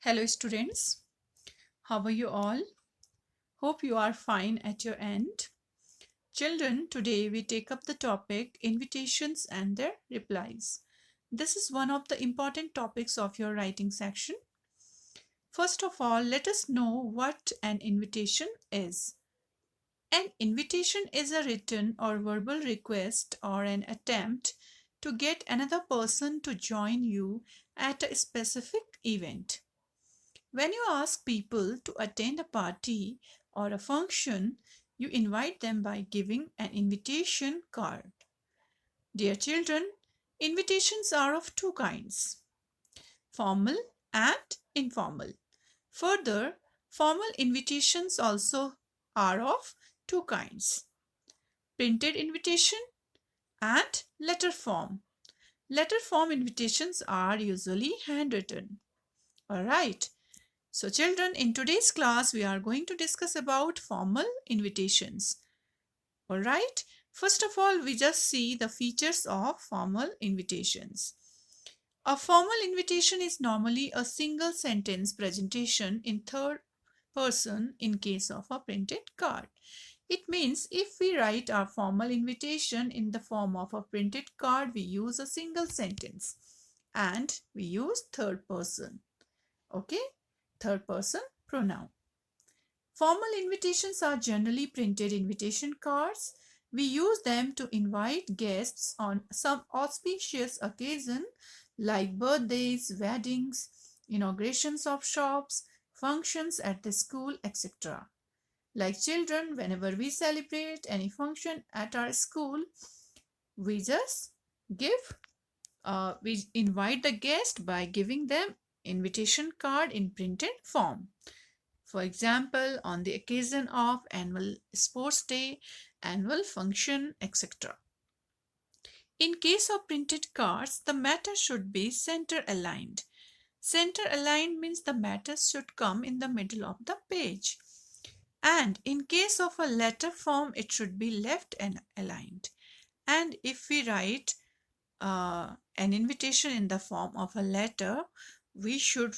Hello, students. How are you all? Hope you are fine at your end. Children, today we take up the topic invitations and their replies. This is one of the important topics of your writing section. First of all, let us know what an invitation is. An invitation is a written or verbal request or an attempt to get another person to join you at a specific event. When you ask people to attend a party or a function, you invite them by giving an invitation card. Dear children, invitations are of two kinds, formal and informal. Further, formal invitations also are of two kinds, printed invitation and letter form. Letter form invitations are usually handwritten. Alright, so children, in today's class, we are going to discuss about formal invitations. Alright, first of all, we just see the features of formal invitations. A formal invitation is normally a single sentence presentation in third person in case of a printed card. It means if we write our formal invitation in the form of a printed card, we use a single sentence and we use third person. Okay, third person pronoun. Formal invitations are generally printed invitation cards. We use them to invite guests on some auspicious occasion like birthdays, weddings, inaugurations of shops, functions at the school, etc. Like children, whenever we celebrate any function at our school, we just we invite the guest by giving them invitation card in printed form. For example, on the occasion of annual sports day, annual function, etc. In case of printed cards, the matter should be center aligned. Center aligned means the matter should come in the middle of the page. And in case of a letter form, it should be left and aligned. And if we write an invitation in the form of a letter, we should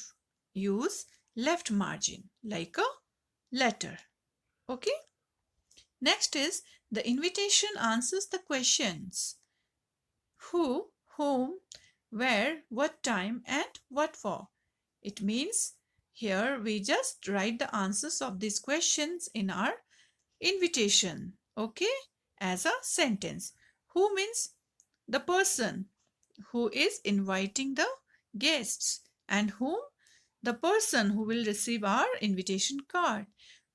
use left margin like a letter. Okay. Next is the invitation answers the questions who, whom, where, what time, and what for. It means here we just write the answers of these questions in our invitation. Okay, as a sentence. Who means the person who is inviting the guests, and whom, the person who will receive our invitation card.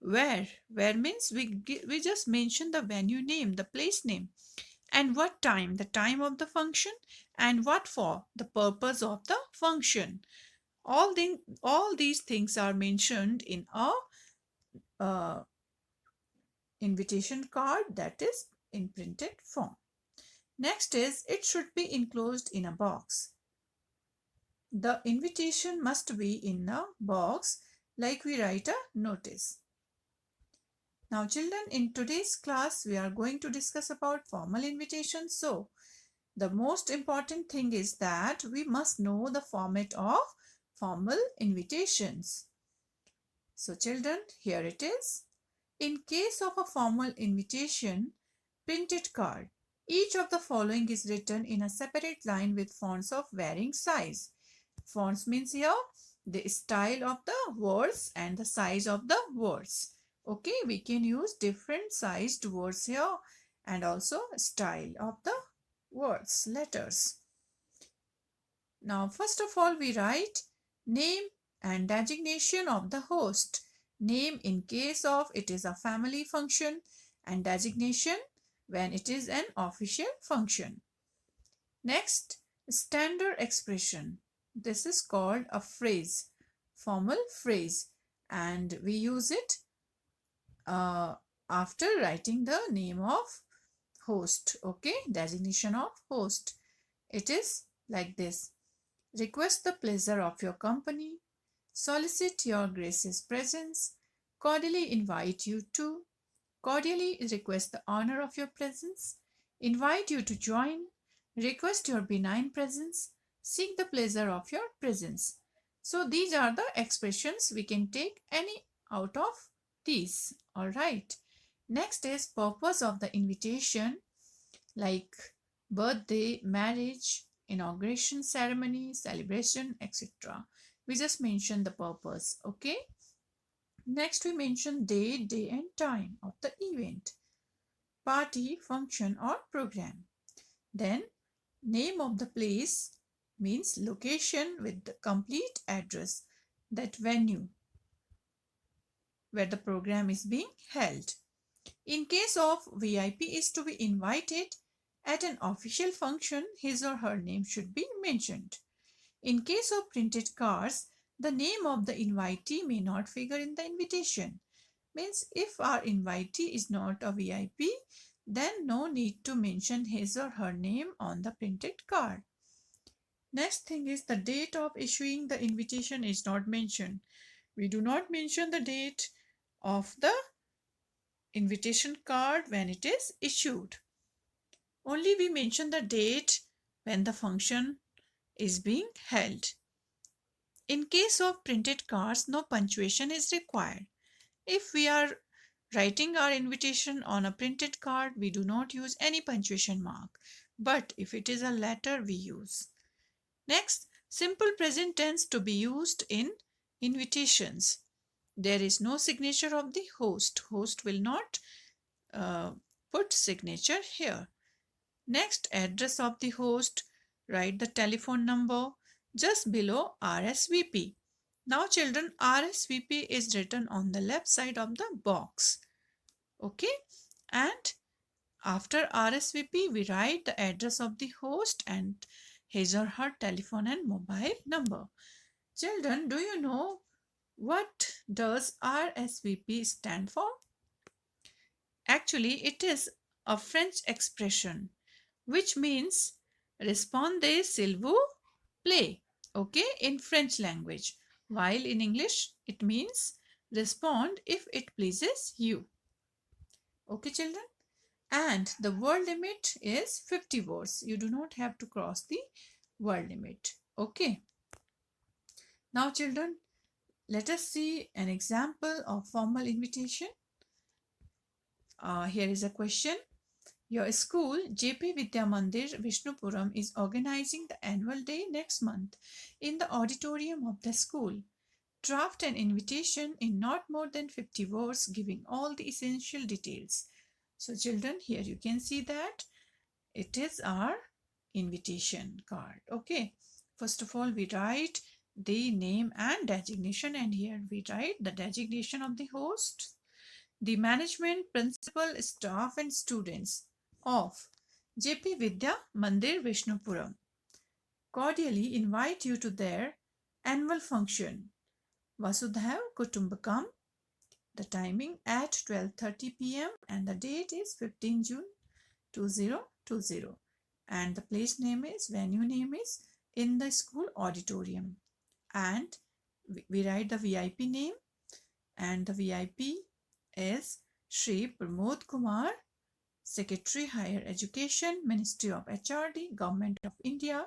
Where means we just mention the venue name, the place name, and what time, the time of the function, and what for, the purpose of the function. All these things are mentioned in a uh, invitation card that is in printed form. Next is it should be enclosed in a box. The invitation must be in a box like we write a notice. Now children, in today's class we are going to discuss about formal invitations. So the most important thing is that we must know the format of formal invitations. So children, here it is. In case of a formal invitation, printed card, each of the following is written in a separate line with fonts of varying size. Fonts means here the style of the words and the size of the words. Okay, we can use different sized words here and also style of the words, letters. Now, first of all, we write name and designation of the host. Name in case of it is a family function and designation when it is an official function. Next, standard expression. This is called a phrase, formal phrase, and we use it after writing the name of host. Okay, designation of host. It is like this. Request the pleasure of your company, solicit your gracious presence, cordially invite you to, cordially request the honor of your presence, invite you to join, request your benign presence, seek the pleasure of your presence. So these are the expressions. We can take any out of these. All right. Next is purpose of the invitation, like birthday, marriage, inauguration ceremony, celebration, etc. We just mentioned the purpose. Okay. Next we mention day and time of the event, party, function or program. Then name of the place means location with the complete address, that venue where the program is being held. In case of VIP is to be invited at an official function, his or her name should be mentioned. In case of printed cards, the name of the invitee may not figure in the invitation. Means if our invitee is not a VIP, then no need to mention his or her name on the printed card. Next thing is the date of issuing the invitation is not mentioned. We do not mention the date of the invitation card when it is issued. Only we mention the date when the function is being held. In case of printed cards, no punctuation is required. If we are writing our invitation on a printed card, we do not use any punctuation mark. But if it is a letter, we use. Next, simple present tense to be used in invitations. There is no signature of the host. Host will not put signature here. Next, address of the host. Write the telephone number just below RSVP. Now children, RSVP is written on the left side of the box. Okay, and after RSVP we write the address of the host and his or her telephone and mobile number. Children, do you know what does RSVP stand for? Actually, it is a French expression which means respondez s'il vous plaît, okay, in French language, while in English it means respond if it pleases you. Okay, children? And the word limit is 50 words. You do not have to cross the word limit. Okay. Now, children, let us see an example of formal invitation. Here is a question. Your school, JP Vidya Mandir, Vishnupuram, is organizing the annual day next month in the auditorium of the school. Draft an invitation in not more than 50 words, giving all the essential details. So, children, here you can see that it is our invitation card. Okay. First of all, we write the name and designation, and here we write the designation of the host, the management, principal, staff, and students of JP Vidya Mandir Vishnupuram cordially invite you to their annual function, Vasudhaiv Kutumbakam. The timing at 12:30 p.m. and the date is 15 June 2020. And the place name is, venue name is in the school auditorium. And we write the VIP name, and the VIP is Shri Pramod Kumar, Secretary Higher Education, Ministry of HRD, Government of India,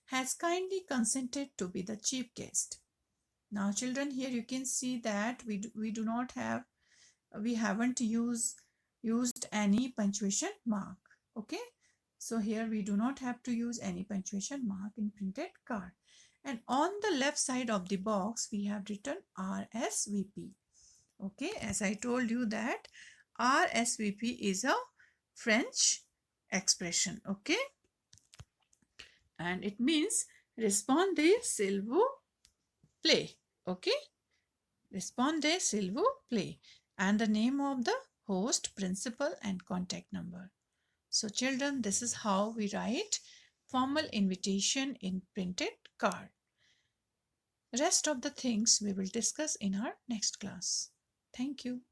has kindly consented to be the chief guest. Now children, here you can see that we haven't used any punctuation mark. Okay, so here we do not have to use any punctuation mark in printed card. And on the left side of the box we have written RSVP. Okay, as I told you that RSVP is a French expression. Okay, and it means respondez s'il vous plaît. Okay, respondez s'il vous plaît, and the name of the host, principal, and contact number. So children, this is how we write formal invitation in printed card. Rest of the things we will discuss in our next class. Thank you.